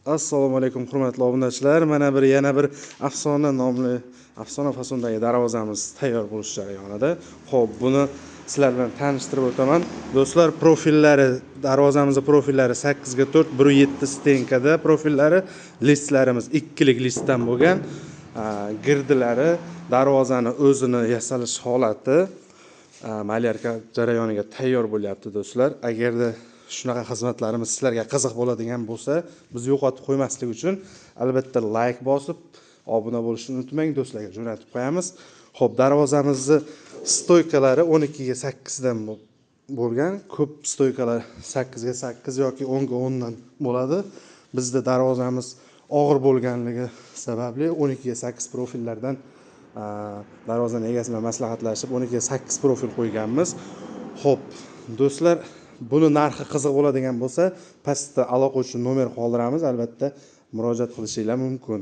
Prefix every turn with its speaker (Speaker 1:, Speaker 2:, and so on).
Speaker 1: Assalomu alaykum hurmatli obunachilar. Mana yana bir afsona nomli afsona fasondagi darvozamiz tayyor bo'lish jarayonida. Xo'p, buni sizlar bilan tanishtirib o'taman. Do'stlar, profillari, darvozamizning profillari 8 ga 4, 1.7 stenkada profillari, listlarimiz 2 lik listdan bo'lgan. Girdilari, darvozani o'zini yasalish holati malyarka jarayoniga tayyor bo'lyapti do'stlar. Agarda shunaqa xizmatlarimiz sizlarga qiziq bo'ladigan bo'lsa, bizni yo'qotib qo'ymaslik uchun albatta like bosib, obuna bo'lishni unutmang, do'stlarga jo'natib qo'yamiz. Xo'p, darvozamizning stoykalari 12 ga 8 dan bo'lgan. Ko'p stoykalar 8 ga 8 yoki 10 ga 10 dan bo'ladi. Bizda darvozamiz og'ir bo'lganligi sababli 12 ga 8 profillardan darvozaning egasi bilan maslahatlashib 12 ga 8 profil qo'yganmiz. Xo'p, do'stlar, buni narxi qiziq bo'ladigan bo'lsa, pastda aloqa uchun nomer qoldiramiz, albatta murojaat qilishinglar mumkin.